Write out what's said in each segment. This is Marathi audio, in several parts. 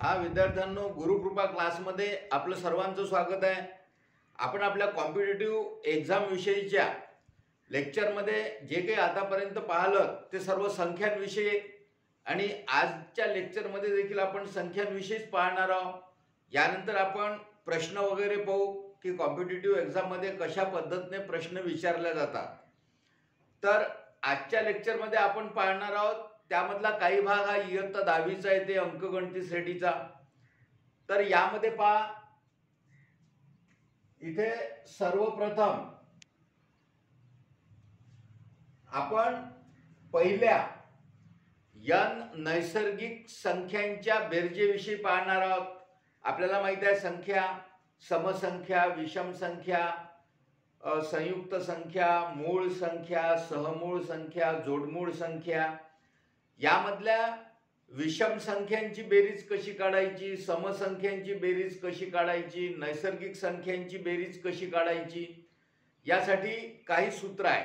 हा विद्यार्थ्यांनो, गुरुकृपा क्लासमध्ये आपलं सर्वांचं स्वागत आहे। आपण आपल्या कॉम्पिटिटिव्ह एक्झाम विषयीच्या लेक्चरमध्ये जे काही आतापर्यंत पाहिलं ते सर्व संख्यांविषयी आणि आजच्या लेक्चरमध्ये देखील आपण संख्यांविषयीच पाहणार आहोत। यानंतर आपण प्रश्न वगैरे पाहू की कॉम्पिटिटिव्ह एक्झाममध्ये कशा पद्धतीने प्रश्न विचारले जातात। तर आजच्या लेक्चरमध्ये आपण पाहणार आहोत त्यामधला काही भाग हा इयत्ता 10वीचा आहे, ते अंकगणिती श्रेणीचा। तर यामध्ये पहा, इथे सर्वप्रथम आपण पहिल्या n नैसर्गिक संख्यांच्या बेरजेविषयी पाहणार आहोत। आपल्याला माहिती आहे संख्या, समसंख्या, विषम संख्या, संयुक्त संख्या, मूळ संख्या, सहमूळ संख्या, जोडमूळ संख्या। यामधल्या विषम संख्यांची बेरीज कशी काढायची, समसंख्यांची बेरीज कशी काढायची, नैसर्गिक संख्यांची बेरीज कशी काढायची, यासाठी काही सूत्र आहे।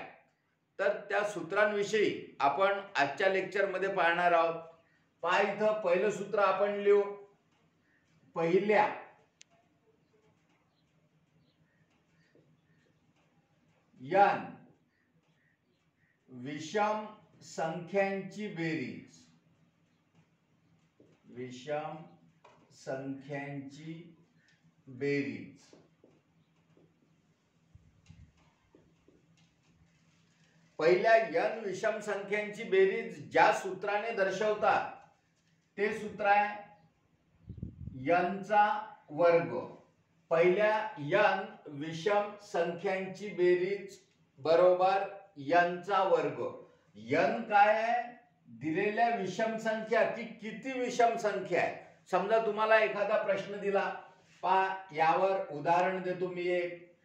तर त्या सूत्रांविषयी आपण आजच्या लेक्चरमध्ये पाहणार आहोत। पहा, इथं पहिलं सूत्र आपण लिहू। पहिल्या n विषम संख्यांची बेरीज, विषम संख्यांची बेरीज पहिल्या n विषम संख्यांची बेरीज ज्या सूत्राने दर्शवतात ते सूत्र आहे n चा वर्ग। पहिल्या n विषम संख्यांची बेरीज बरोबर n चा वर्ग। n काय आहे? दिलेल्या विषम संख्या की किती विषम संख्या आहे। समजा तुम्हाला एखादा प्रश्न दिला, पहा यावर उदाहरण देतो मी एक।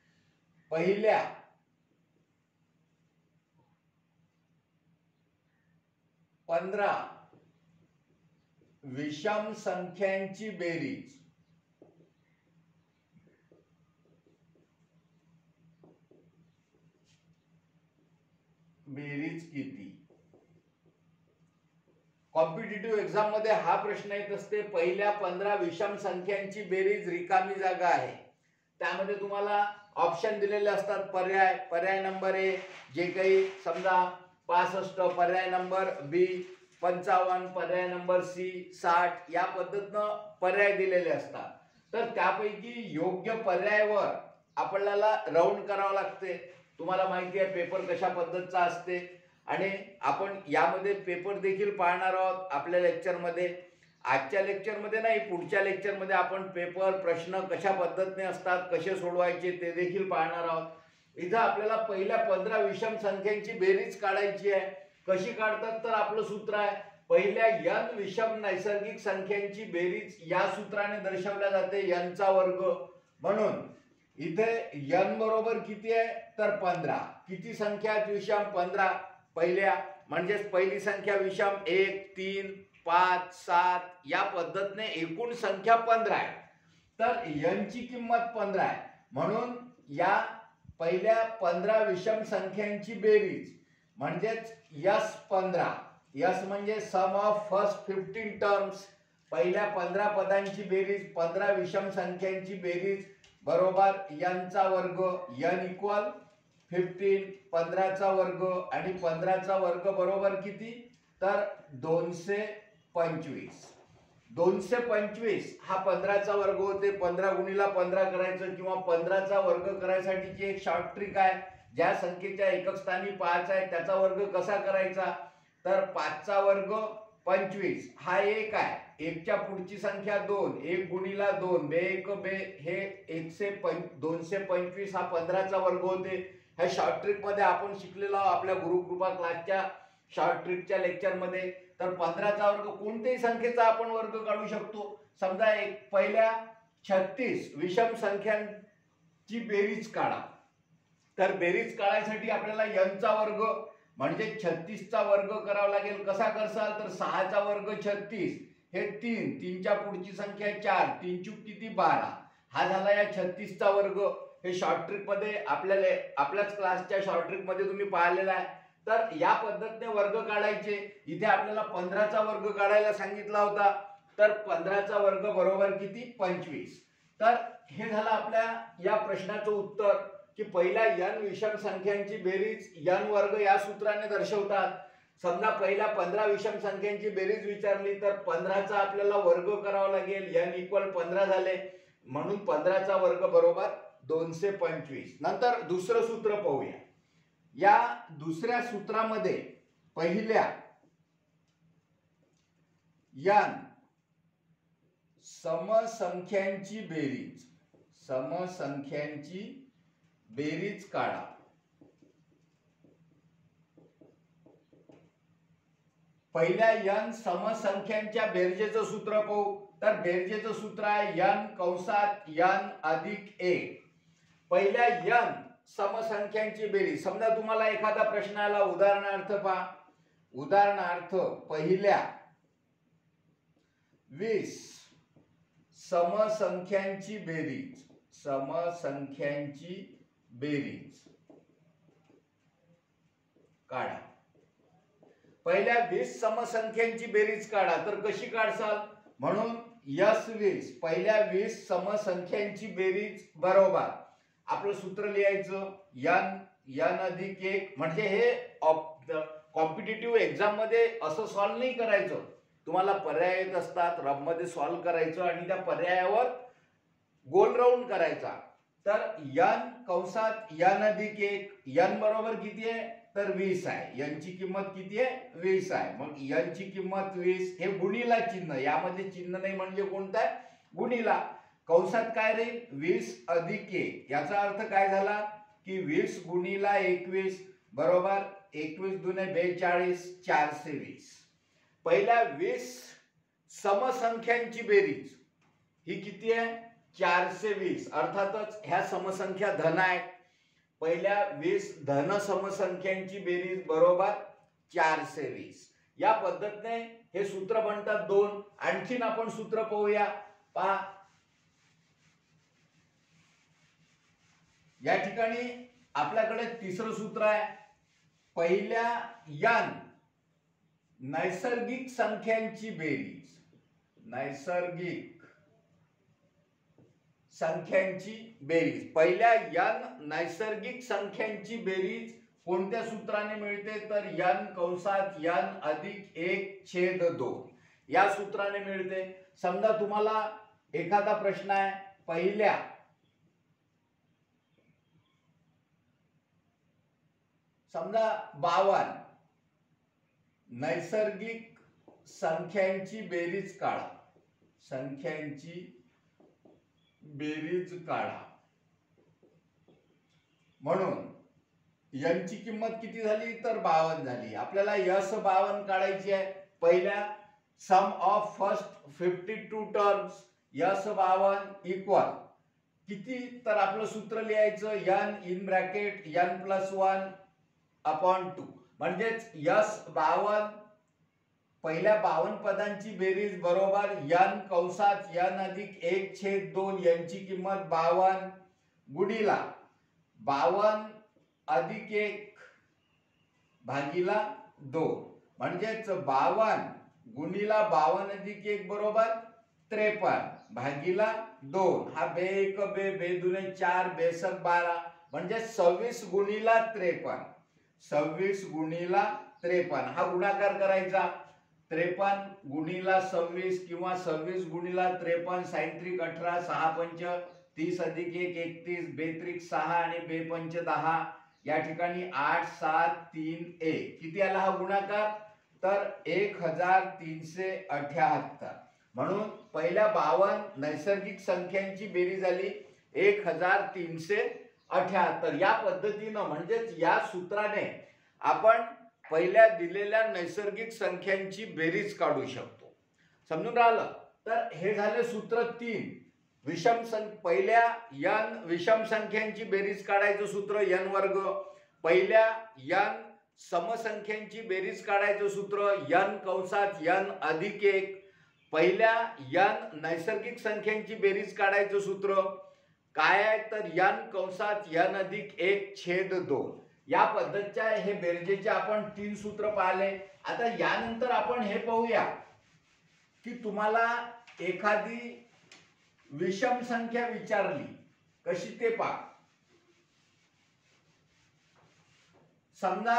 पहिल्या 15 विषम संख्यांची बेरीज किती? कॉम्पिटिटिव्ह एक्झाम मध्ये हा प्रश्न येत असते। पहिल्या 15 विषम संख्यांची बेरीज, रिकामी जागा आहे, त्यामध्ये तुम्हाला ऑप्शन दिलेले असतात। पर्याय नंबर ए जे काही समजा 65, पर्याय नंबर बी 55, पर्याय नंबर सी 60, या पद्धतीने पर्याय दिलेले असतात। तर त्यापैकी योग्य पर्यायावर आपल्याला राऊंड करावं लागते। तुम्हाला माहिती आहे पेपर कशा पद्धतीचा असते आणि आपण यामध्ये पेपर देखील पाहणार आहोत आपल्या लेक्चरमध्ये। आजच्या लेक्चरमध्ये नाही, पुढच्या लेक्चरमध्ये आपण पेपर प्रश्न कशा पद्धतीने असतात, कसे सोडवायचे ते देखील पाहणार आहोत। इथं आपल्याला पहिल्या 15 विषम संख्यांची बेरीज काढायची आहे। कशी काढतात? तर आपलं सूत्र आहे पहिल्या n विषम नैसर्गिक संख्यांची बेरीज या सूत्राने दर्शवल्या जाते, n चा वर्ग। म्हणून इथे n बरोबर किती आहे? तर 15। किती संख्या आहेत विषम? 15 पहिल्या, म्हणजे पहिली संख्या विषम 1, 3, 5, 7 या पद्धतीने एकूण संख्या 15 आहे। तर n ची किंमत 15 आहे, म्हणून या पहिल्या 15 विषम संख्यांची बेरीज म्हणजेच S15, S म्हणजे सम ऑफ फर्स्ट 15 टर्म्स, पहिल्या 15 पदांची बेरीज, 15 विषम संख्यांची बेरीज बरोबर n चा वर्ग। n इक्वल 15, 15 चा वर्ग आणि 15 चा वर्ग बरोबर किती? तर 225। 225 हा 15 चा वर्ग होते। 15 गुणिला 15 करायचं किंवा 15 चा वर्ग करायसाठीची एक शॉर्ट ट्रिक आहे। ज्या संख्येच्या एकक स्थानी 5 आहे त्याचा वर्ग कसा करायचा? तर 5 चा वर्ग 25 हा 1 आहे, 1 च्या पुढची संख्या 2, 1 गुणिला 2 बे 1 बे, हे 225 हा 15 चा वर्ग होते। ह्या शॉर्ट ट्रिक मध्ये आपण शिकलेलो आपल्या गुरुकृपा क्लासच्या शॉर्ट ट्रिकच्या लेक्चर मध्ये। तर 15 चा वर्ग कोणत्याही संख्येचा आपण वर्ग काढू शकतो। समजा एक पहिल्या 36 विषम संख्यांची बेरीज काढा। तर बेरीज काढायसाठी आपल्याला n चा वर्ग म्हणजे 36 चा वर्ग करावा लागेल। कसा करसाल? तर 6 चा वर्ग 36 हे 3, 3 च्या पुढची संख्या 4, 3 चूक किती? 12, हा झाला या 36 चा वर्ग। हे शॉर्ट ट्रिक मध्ये आपल्याच क्लासच्या शॉर्ट ट्रिक मध्ये तुम्ही पाहिलेला आहे। तर या पद्धतीने वर्ग काढायचे। इथे आपल्याला 15 चा वर्ग काढायला सांगितला होता, तर 15चा वर्ग बरोबर किती 25. तर हे झालं आपल्या या प्रश्नाचं उत्तर की पहिल्या n विषम संख्यांची बेरीज n वर्ग या सूत्राने दर्शवतात. समजा पहिल्या 15 विषम संख्यांची बेरीज विचारली तर 15चा आपल्याला वर्ग करावा लागेल, n इक्वल 15 झाले म्हणून 15चा वर्ग बरोबर 225. नंतर दुसरं सूत्र पाहूया. या दुसऱ्या सूत्रामध्ये पहिल्या n समसंख्यांची बेरीज काढा. पहिल्या n समसंख्यांच्या बेरजेचं सूत्र पाहू. तर बेरजेचं सूत्र आहे n कंसात n अधिक 1. पहिल्या n समसंख्यांची बेरीज. समजा तुम्हाला एखादा प्रश्न आला, उदाहरणार्थ पहा. उदाहरणार्थ पहिल्या 20 समसंख्यांची बेरीज काढा. पहिल्या 20 समसंख्यांची बेरीज काढा. तर कशी काढसाल? म्हणून S20 पहिल्या 20 समसंख्यांची बेरीज बरोबर आपलं सूत्र लिहायचं n अधिक 1. म्हणजे हे कॉम्पिटिटिव्ह एक्झाम मध्ये असं सॉल्व्ह नाही करायचं. तुम्हाला पर्याय येत असतात, रब मध्ये सॉल्व्ह करायचं आणि त्या पर्यायावर गोल राऊंड करायचा. तर n कंसात n अधिक 1, n बरोबर किती आहे तर 20 आहे. n ची किंमत किती आहे 20 आहे. मग n ची किंमत 20. हे गुणिला चिन्ह, यामध्ये चिन्ह नाही म्हणजे कोणता आहे गुणिला. कंसात काय राहील 20 अधिक 1. याचा अर्थ काय झाला की 20 गुणिला 21 बरोबर 21 दुने 42 420. पहिल्या 20 समसंख्यांची बेरीज ही किती आहे 420. अर्थातच ह्या समसंख्या धन आहेत. पहिल्या 20 धन समसंख्यांची बेरीज बरोबर 420. या पद्धतीने हे सूत्र बनतात 2. आणखीन आपण सूत्र पाहूया. पहा या ठिकाणी आपल्याकडे तिसरं सूत्र आहे. पहिल्या n नैसर्गिक संख्यांची बेरीज पहिल्या n नैसर्गिक संख्यांची बेरीज कोणत्या सूत्राने मिळते तर n कंसात n अधिक 1/2 या सूत्राने मिळते. समजा तुम्हाला एखादा प्रश्न आहे पहिल्या समजा 52 नैसर्गिक संख्यांची बेरीज काढा. म्हणून n ची किंमत किती झाली तर 52 झाली. आपल्याला S52 काढायची आहे. पहिल्या sum of first 52 terms S52 equal किती तर आपलं सूत्र लिहायचं n in bracket n+1 upon 2. म्हणजेच S52 पहिल्या 52 पदांची बेरीज बरोबर n कंसात n अधिक 1/2. यांची किंमत 52 गुणिला 52 अधिक 1 भागिला 2. म्हणजेच 52 गुणिला 52 अधिक 1 बरोबर 53 भागिला 2. हा 2 1 2 2 दुने 4 2 7 12 म्हणजे 26 गुणिला 53. 26 गुणिला 53 हा गुणाकार करायचा. 53 गुणिला 26 किंवा 26 गुणिला 53 sin 3 18 6 पंच 30 अधिक 1 31 बेत्रिक 6 आणि 2 पंच 10. या ठिकाणी 8 7 3 1 किती आला हा गुणाकार तर 1378. म्हणून पहिल्या 52 नैसर्गिक संख्यांची बेरीज झाली 1378. या पद्धतीने म्हणजेच या सूत्राने आपण पहिल्या दिलेल्या नैसर्गिक संख्यांची बेरीज काढू शकतो. समजून राहिलं? तर हे झाले सूत्र 3. पहिल्या n विषम संख्यांची बेरीज काढायचं सूत्र n वर्ग. पहिल्या n समसंख्यांची बेरीज काढायचं सूत्र n कंसात n अधिक 1. पहिल्या n नैसर्गिक संख्यांची बेरीज काढायचं सूत्र काय आहे तर n कंसात n अधिक 1/2. या पद्धतीच्या हे बेरजेचे आपण 3 सूत्र पाहिले. आता यानंतर आपण हे पाहूया की तुम्हाला एखादी विषम संख्या विचारली, कशी ते पहा. समजा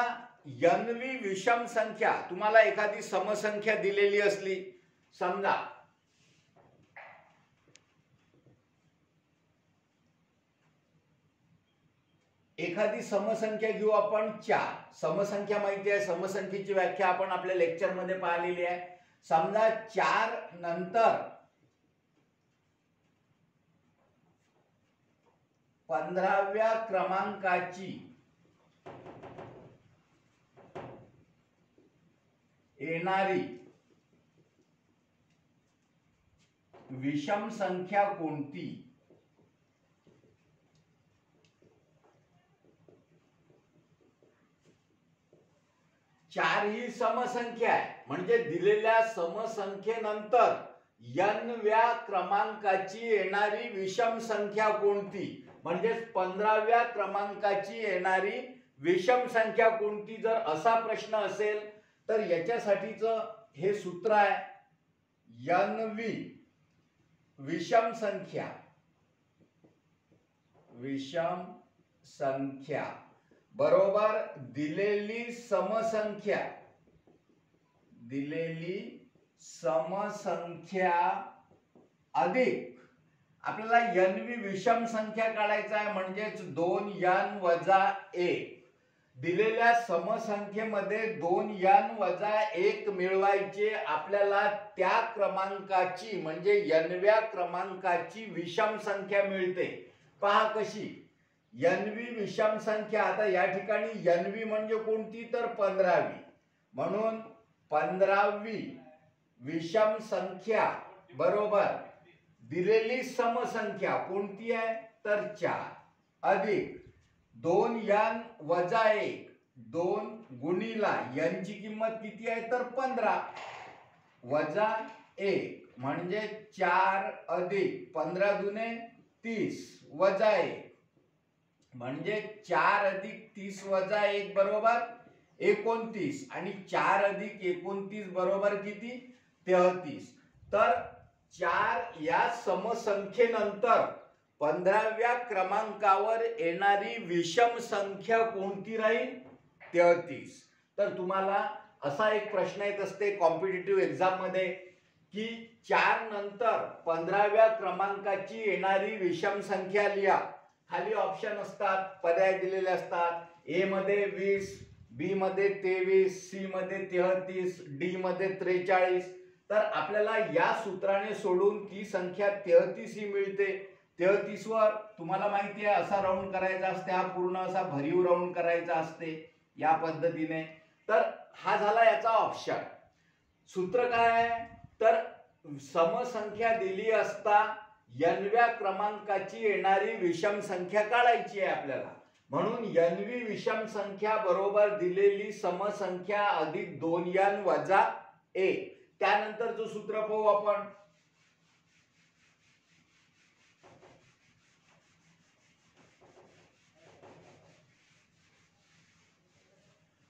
n वी विषम संख्या, तुम्हाला एखादी समसंख्या दिलेली असली, समजा एखादी समसंख्या घेऊ आपण 4. समसंख्या माहिती आहे, समसंख्येची व्याख्या आपण आपल्या लेक्चर मध्ये पाहिलेली आहे. समजा 4 नंतर 15व्या क्रमांकाची येणारी विषम संख्या कोणती? 4 ही समसंख्या आहे, म्हणजे दिलेल्या समसंख्येनंतर n व्या क्रमांकाची येणारी विषम संख्या कोणती, म्हणजे 15व्या क्रमांकाची येणारी विषम संख्या कोणती. जर असा प्रश्न असेल तर याच्यासाठीच हे सूत्र आहे, n वी विषम संख्या बरोबर दिलेली समसंख्या अधिक आपल्याला n वी विषम संख्या काढायचा आहे, म्हणजेच 2n वजा 1. दिलेल्या समसंख्येमध्ये 2n वजा 1 मिळवायचे आपल्याला. त्या क्रमांकाची म्हणजे n व्या क्रमांकाची विषम संख्या मिळते. पहा कशी, n वी विषम संख्या. आता या ठिकाणी n वी म्हणजे कोणती, तर 15वी. म्हणून 15वी विषम संख्या बरोबर दिलेली समसंख्या कोणती आहे, तर 4 अधिक 2n वजा 1. 2 गुणिला n ची किंमत किती आहे, तर 15 वजा 1 म्हणजे 4 अधिक 15 दुने 30 वजा 1 म्हणजे 4 अधिक 30 वजा 1 बरोबर 29. आणि 4 अधिक 29 बरोबर किती, 33. तर 4 या समसंख्येनंतर 15व्या क्रमांकावर येणारी विषम संख्या कोणती राहील, 33. तर तुम्हाला असा एक प्रश्न येत असते कॉम्पिटिटिव्ह एक्झाम मध्ये की 4 नंतर 15व्या क्रमांकाची येणारी विषम संख्या लिहा. खाली ऑप्शन असतात, पर्याय दिलेले असतात. ए मध्ये 20, बी मध्ये 23, सी मध्ये 33, डी मध्ये 43. तर आपल्याला या सूत्राने सोडून ती संख्या 33 ही मिळते. 33 वर तुम्हाला माहिती आहे असा राऊंड करायचा असते, हा पूर्ण असा भरीव राऊंड करायचा असते या पद्धतीने. तर हा झाला याचा ऑप्शन. सूत्र काय आहे, तर समसंख्या दिली असता n व्या क्रमांकाची येणारी विषम संख्या काढायची आहे आपल्याला. म्हणून n वी विषम संख्या बरोबर दिलेली समसंख्या अधिक 2n वजा 1. त्यानंतरचं सूत्र पाहू आपण.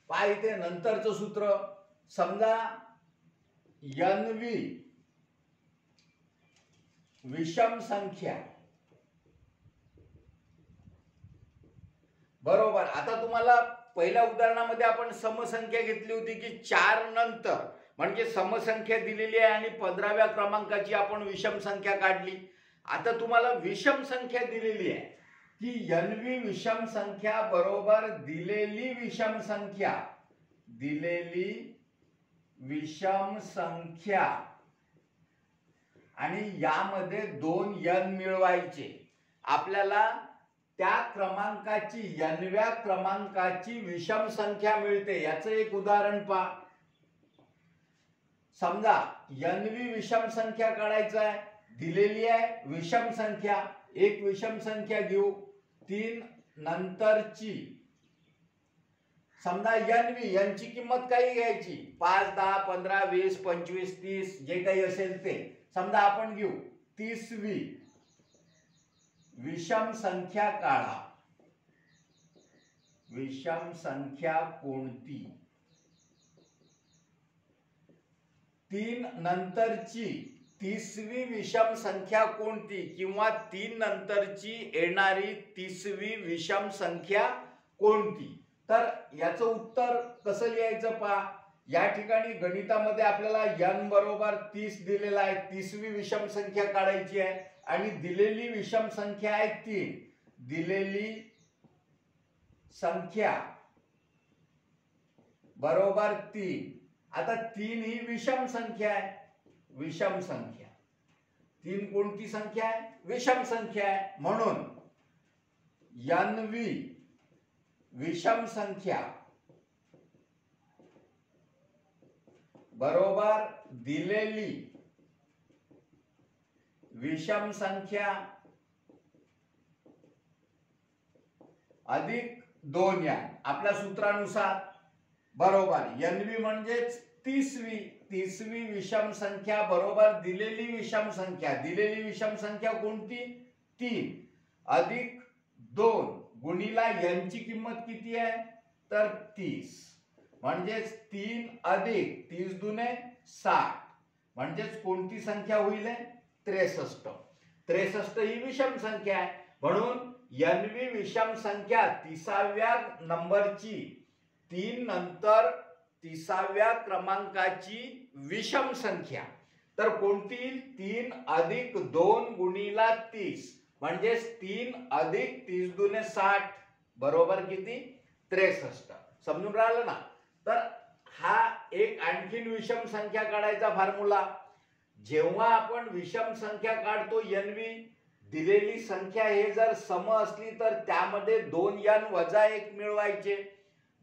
पहा इथे नंतरचं सूत्र. समजा n वी विषम संख्या बरोबर. आता तुम्हाला पहिल्या उदाहरणामध्ये आपण समसंख्या घेतली होती की 4 नंतर म्हणजे समसंख्या दिलेली आहे आणि 15व्या क्रमांकाची आपण विषम संख्या काढली. आता तुम्हाला विषम संख्या दिलेली आहे की n वी विषम संख्या बरोबर दिलेली विषम संख्या आणि यामध्ये 2n मिळवायचे आपल्याला. त्या क्रमांकाची n व्या क्रमांकाची विषम संख्या मिळते. याचं एक उदाहरण पहा. समजा n वी विषम संख्या काढायचं आहे, दिलेली आहे विषम संख्या. एक विषम संख्या घेऊ 3 नंतरची. समजा n वी, n ची किंमत काही घ्यायची, 5, 10, 15, 20, 25, 30 जे काही असेल ते. समजा आपण घेऊ 30वी विषम संख्या काढा. विषम संख्या कोणती, 3 नंतरची तिसरी विषम संख्या कोणती किंवा 3 नंतरची येणारी तिसरी विषम संख्या कोणती? तर याचं उत्तर कसं लिहायचं पहा. या ठिकाणी गणितामध्ये आपल्याला n बरोबर 30 दिलेला आहे. तिसरी विषम संख्या काढायची आहे आणि दिलेली विषम संख्या आहे 3. दिलेली संख्या बरोबर 3. आता 3 ही विषम संख्या आहे. विषम संख्या 3 कोणती संख्या आहे? विषम संख्या आहे. म्हणून nवी विषम संख्या बरोबर दिलेली विषम संख्या अधिक 2 n. आपल्या सूत्रानुसार बरोबर nवी म्हणजेच तिसरी विषम संख्या बरोबर दिलेली विषम संख्या. दिलेली विषम संख्या कोणती? 3 अधिक 2 गुणिला n ची किंमत किती आहे? तर 30. म्हणजेच 3 अधिक 30 दुने 60. म्हणजेच कोणती संख्या होईल? 63. 63 ही विषम संख्या आहे. म्हणून nवी विषम संख्या 30व्या नंबरची 3 नंतर 30व्या क्रमांकाची विषम संख्या. तर कोणती? 3 अधिक 2 गुणिला 30. म्हणजेच 3 अधिक 30 दुने 60 बरोबर किती? 63. समजून राहिलं ना? तर हा एक आणखीन विषम संख्या काढायचा फॉर्म्युला. जेव्हा आपण विषम संख्या काढतो nवी, दिलेली संख्या हे जर सम असली तर त्यामध्ये 2n वजा 1 मिळवायचे.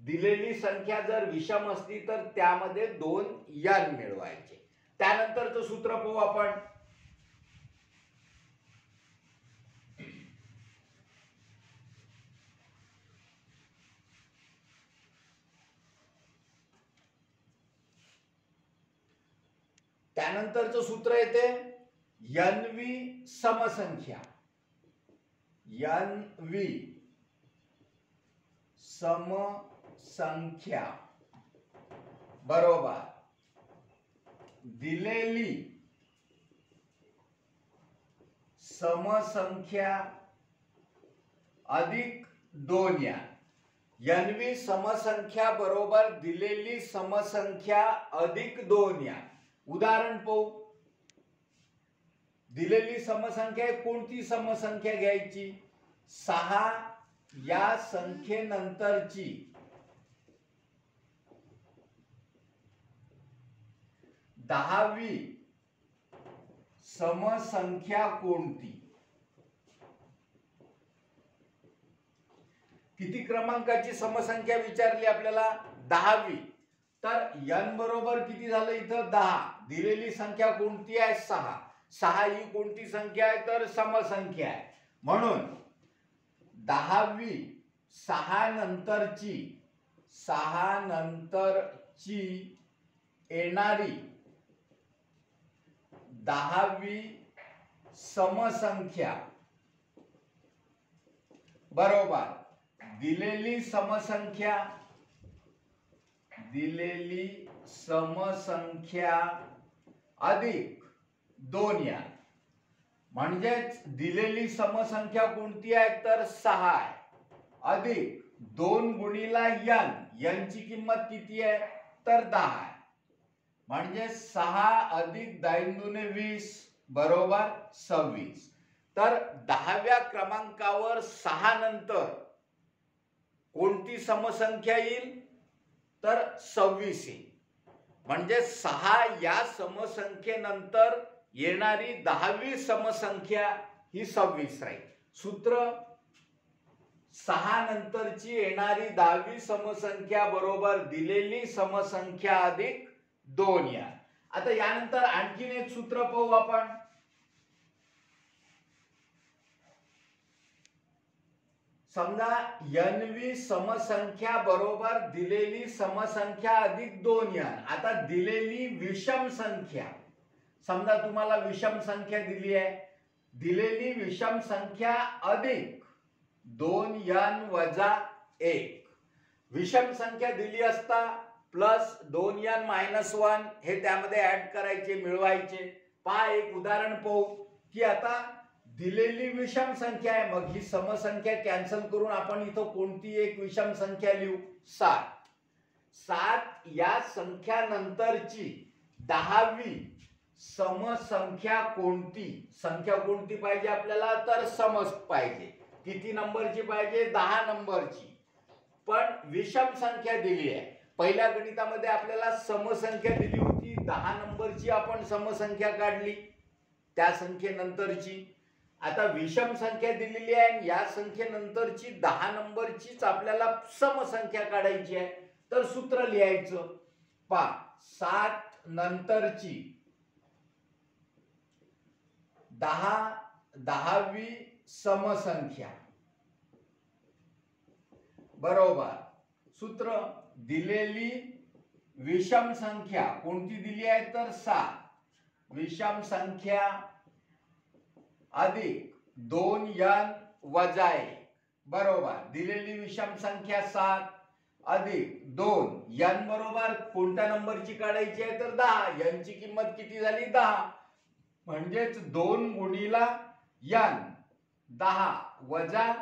दिलेली संख्या जर विषम असली तर त्यामध्ये 2n मिळवायचे. त्यानंतरचं सूत्र पाहू आपण. त्यानंतरचं सूत्र येते nवी समसंख्या. nवी समसंख्या बरोबर दिलेली समसंख्या अधिक 2n. nवी समसंख्या बरोबर दिलेली समसंख्या अधिक 2n. उदाहरण पाहू. दिलेली समसंख्या कोणती समसंख्या घ्यायची? 6 या संख्येनंतरची 10वी समसंख्या कोणती? किती क्रमांकाची समसंख्या विचारली आपल्याला? 10वी. तर n बरोबर किती झालं इथं? 10. दिलेली संख्या कोणती आहे? 6. 6 ही कोणती संख्या आहे? तर समसंख्या आहे. म्हणून 10वी 6 नंतरची येणारी 10वी समसंख्या बरोबर दिलेली समसंख्या अधिक 2n. म्हणजेच दिलेली समसंख्या कोणती आहे? तर 6 आहे. अधिक 2 गुणिला n ची किंमत किती आहे? तर 10 आहे. म्हणजे 6 अधिक 10 दुने 20 बरोबर 26. तर 10व्या क्रमांकावर 6 नंतर कोणती समसंख्या येईल? तर 26 येईल. म्हणजे 6 या समसंख्येनंतर येणारी 10वी समसंख्या ही 26 राहील. सूत्र 6 नंतरची येणारी 10वी समसंख्या बरोबर दिलेली समसंख्या अधिक 2n. आता यानंतर आणखीन एक सूत्र पाहू आपण. समजा nवी समसंख्या बरोबर दिलेली समसंख्या अधिक 2n. आता दिलेली विषम संख्या, समजा तुम्हाला विषम संख्या दिली आहे, दिलेली विषम संख्या अधिक 2n वजा 1. विषम संख्या दिली असता प्लस 2n-1 हे त्यामध्ये ऍड करायचे, मिळवायचे. पहा एक उदाहरण पाहू की आता दिलेली विषम संख्या आहे, मग ही समसंख्या कॅन्सल करून आपण इथं कोणती एक विषम संख्या लिहू? 7. 7 या संख्या नंतरची 10वी समसंख्या कोणती? संख्या कोणती पाहिजे आपल्याला? तर समस पाहिजे. किती नंबरची पाहिजे? 10 नंबरची. पण विषम संख्या दिली आहे. पहिल्या गणितामध्ये आपल्याला समसंख्या दिली होती, 10 नंबरची आपण समसंख्या काढली त्या संख्येनंतरची. आता विषम संख्या दिलेली आहे, या संख्येनंतरची 10 नंबरचीच आपल्याला समसंख्या काढायची आहे. तर सूत्र लिहायचं. पहा 7 नंतरची 10वी समसंख्या बरोबर. सूत्र दिलेली विषम संख्या कोणती दिली आहे? तर 7. विषम संख्या अधिक 2n वजा 1 बरोबर. दिलेली विषम संख्या 7 अधिक 2n बरोबर कोणत्या नंबरची काढायची आहे? तर 10. n ची किंमत किती झाली? 10. म्हणजेच 2 गुणिला n 10 वजा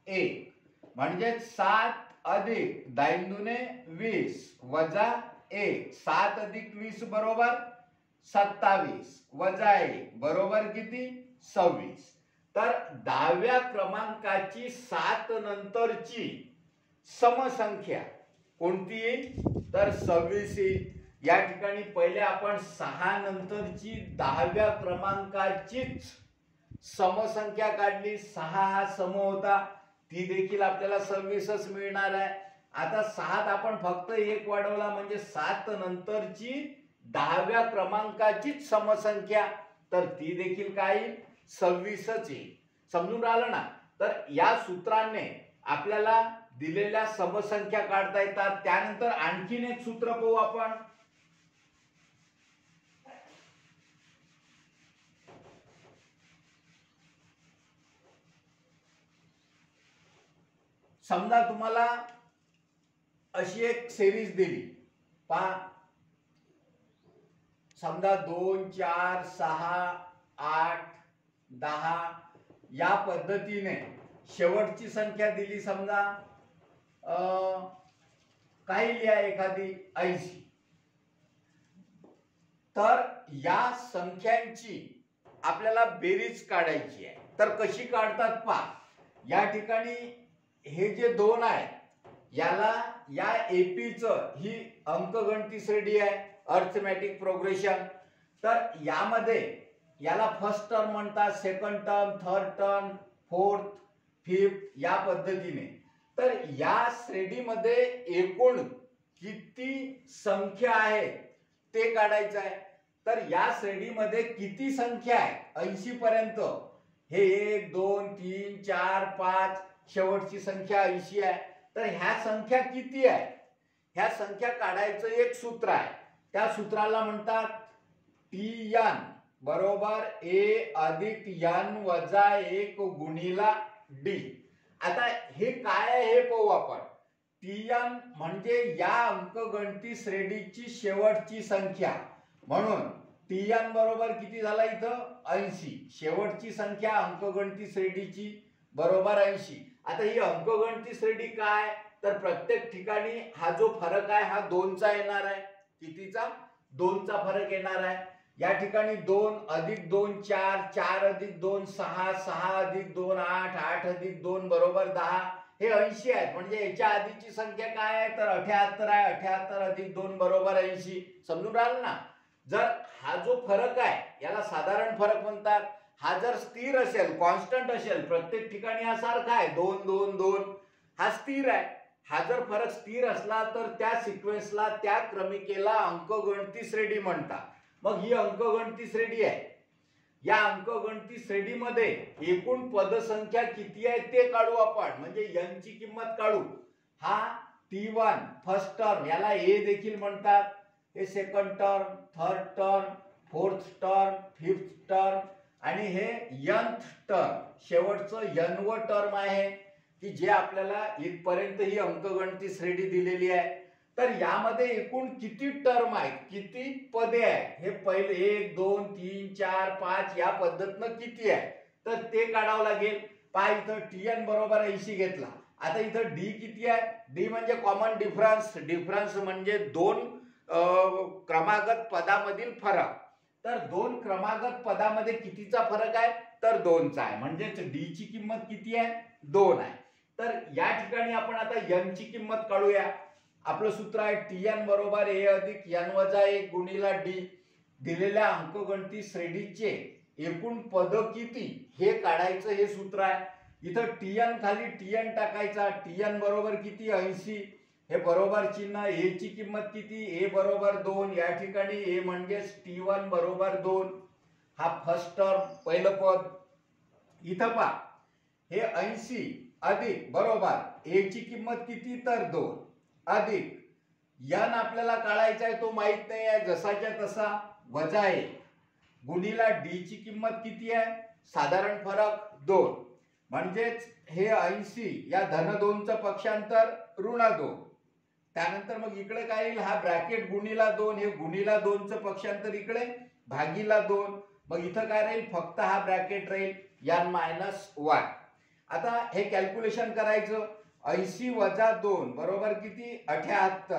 1 म्हणजेच 7 अधिक 10 दुने 20 वजा 1. 7 अधिक 20 बरोबर 27 वजा 1 बरोबर किती? 26. तर 10व्या क्रमांकाची 7 नंतरची समसंख्या कोणती येईल? तर 26 येईल. या ठिकाणी पहिले आपण 6 नंतरची 10व्या क्रमांकाचीच समसंख्या काढली. 6 हा सम होता, ती देखील आपल्याला 26च मिळणार आहे. आता 7 आपण फक्त 1 वाढवला म्हणजे 7 नंतरची 10व्या क्रमांकाचीच समसंख्या, तर ती देखील काय येईल? 26च येईल. समजून राहिलं ना? तर या सूत्राने आपल्याला दिलेल्या समसंख्या काढता येतात. त्यानंतर आणखीन एक सूत्र पाहू आपण. समजा तुम्हाला अशी एक सिरीज दिली. पहा समजा 2 4 6 8 10 या पद्धतीने शेवटची संख्या दिली. समजा काही लिहा एखादी 80. तर या संख्यांची आपल्याला बेरीज काढायची आहे. तर कशी काढतात पहा. या ठिकाणी हे जे 2 आहे याला या एपीचं ही अंकगणिती श्रेणी आहे, अर्थमॅटिक प्रोग्रेशन. तर यामध्ये याला फर्स्ट टर्म म्हणतात, second term, third term, fourth, fifth या पद्धतीने. तर या श्रेणीमध्ये एकूण किती संख्या आहे ते काढायचं आहे. तर या श्रेणीमध्ये किती संख्या आहे 80 पर्यंत? हे 1 2 3 4 5 शेवटची संख्या 80 आहे. तर ह्या संख्या किती आहे? ह्या संख्या काढायचं एक सूत्र आहे. त्या सूत्राला म्हणतात Tn बरोबर a अधिक n वजा 1 गुणिला d. आता हे काय आहे हे पाहू आपण. Tn म्हणजे या अंकगणिती श्रेणीची शेवटची संख्या. म्हणून Tn बरोबर किती झाला इथं? 80. शेवटची संख्या अंकगणिती श्रेणीची बरोबर 80. आता ही अंकगणिती श्रेणी काय? तर प्रत्येक ठिकाणी हा जो फरक आहे हा 2चा येणार आहे. कितीचा? 2चा फरक येणार आहे. या ठिकाणी 2 अधिक 2 4, 4 अधिक 2 6, 6 अधिक 2 8, 8 अधिक 2 बरोबर 10. हे 80 आहेत. म्हणजे याच्या आधीची संख्या काय आहे? तर 78 आहे. 78 अधिक 2 बरोबर 80. समजून राहिलं ना? जर हा जो फरक आहे याला साधारण फरक म्हणतात. हा जर स्थिर असेल, कॉन्स्टंट असेल, प्रत्येक ठिकाणी हा सारखा आहे 2 2 2, हा स्थिर आहे. हा जर फरक स्थिर असला तर त्या सिक्वेन्सला, त्या क्रमिकेला अंकगणिती श्रेणी म्हणतात. मग ही अंकगणिती श्रेणी आहे. या अंकगणिती श्रेणीमध्ये एकूण पदसंख्या किती आहे ते काढू आपण. म्हणजे n ची किंमत काढू. हा T1 फर्स्ट टर्म, याला a देखील म्हणतात. हे second term, third term, fourth term, fifth term आणि हे nth टर्म, शेवटचं nव टर्म आहे की जे आपल्याला इथपर्यंत ही अंकगणिती श्रेणी दिलेली आहे. तर यामध्ये एकूण किती टर्म आहेत, किती पदे आहेत, हे पहिले 1 2 3 4 5 या पद्धतीनं किती आहे तर ते काढावं लागेल. पहा इथं tn बरोबर 80 घेतला. आता इथं डी किती आहे, डी म्हणजे कॉमन डिफरन्स, डिफरन्स म्हणजे दोन क्रमागत पदामधील फरक. तर दोन क्रमागत पदामध्ये कितीचा फरक आहे तर 2चा आहे, म्हणजेच डी ची किंमत किती आहे 2 आहे. तर या ठिकाणी आपण आता n ची किंमत काढूया. आपलं सूत्र आहे tn बरोबर a अधिक n वजा 1 गुणिला d. दिलेल्या अंकगणिती श्रेणीचे एकूण पद किती हे काढायचं हे सूत्र आहे. इथं tn खाली tn टाकायचा. tn बरोबर किती 80, हे बरोबर चिन्ह, a ची किंमत किती a बरोबर 2, या ठिकाणी a म्हणजे t1 बरोबर 2. हा फर्स्ट टर्म पहिलं पद. इथं पहा हे 80 अधिक बरोबर a ची किंमत किती तर 2 अधिक n आपल्याला काढायचा आहे, तो माहित नाही आहे, जसाच्या तसा वजा 1 गुणिला d ची किंमत किती आहे साधारण फरक 2, म्हणजेच हे 80 या धन 2 चं पक्षांतर ऋण 2. त्यानंतर मग इकडे काय येईल, हा ब्रॅकेट गुणिला 2, हे गुणिला 2 चं पक्षांतर इकडे भागीला 2. मग इथं काय राहील, फक्त हा ब्रॅकेट राहील n - 1. आता हे कॅल्क्युलेशन करायचं. 80 वजा 2 बरोबर किती 78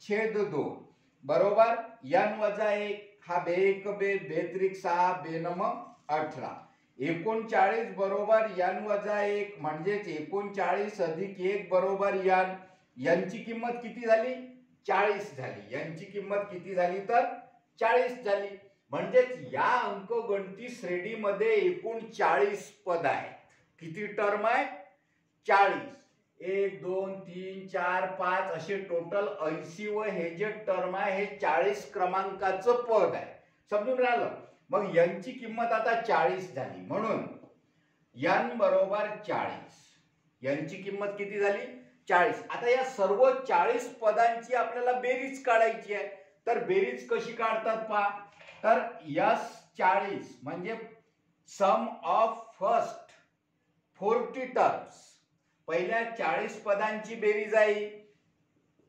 छेद 2 बरोबर n वजा 1, हा बे 1 बे, बे त्रिक 6, बे नम 18. 39 बरोबर n वजा 1 म्हणजेच 39 अधिक 1 बरोबर n. n ची किंमत किती झाली 40 झाली. n ची किंमत किती झाली तर 40 झाली. म्हणजेच या अंकगणिती श्रेणीमध्ये एकूण 40 पद आहेत. किती टर्म आहे 40. 1 2 3 4 5 असे टोटल 80 व हे जे टर्म आहे हे 40 क्रमांकाचं पद आहे. समजून राहिलं. मग n ची किंमत आता 40 झाली, म्हणून n बरोबर 40. n ची किंमत किती झाली 40. आता या सर्व 40 पदांची आपल्याला बेरीज काढायची आहे. तर बेरीज कशी काढतात पहा. तर S40 म्हणजे सम ऑफ फर्स्ट 40 टर्म्स, पहिल्या 40 पदांची बेरीज आहे.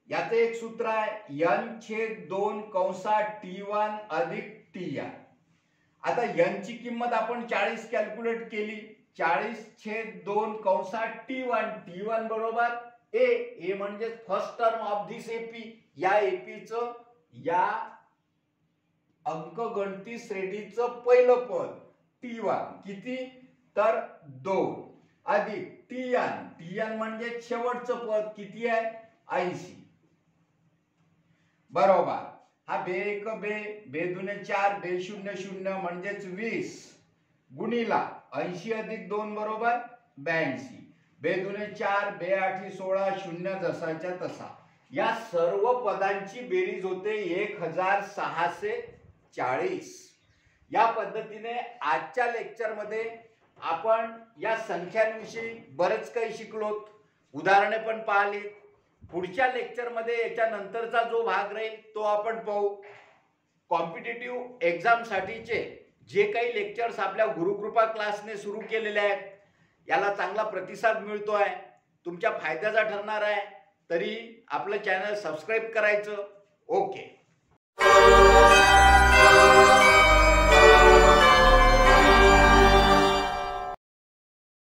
याचं एक सूत्र आहे n/2 कंसात t1 अधिक tn. आता n ची किंमत आपण 40 कॅल्क्युलेट केली. 40/2 कंसात t1, t1 बरोबर a म्हणजे first term of this AP. या एपीचं या अंकगणिती श्रेणीचं पहिलं पद t1 किती तर 2 अधिक tn, tn म्हणजे शेवटचं पद किती आहे 80 बरोबर. हा बे 1 बे, बे 2 4, बे 0 0 म्हणजेच 20 गुणिला 80 अधिक 2 बरोबर 82, बे 2 4, बे 8 16, 0 जसाच्या तसा. या सर्व पदांची बेरीज होते 1640. या पद्धतीने आजच्या लेक्चर मध्ये आपण या संख्यांविषयी बरेच काही शिकलोत, उदाहरणे पण पाहिली. पुढच्या लेक्चर मध्ये याच्या नंतरचा जो भाग राहील तो आपण पाहू. कॉम्पिटिटिव्ह एग्जाम साठीचे जे काही लेक्चर्स आपल्या गुरुकृपा क्लासने सुरू केलेले आहेत याला चांगला प्रतिसाद मिळतो आहे, तुमच्या फायद्याचा ठरणार आहे. तरी आपलं चॅनल सबस्क्राइब करायचं. ओके.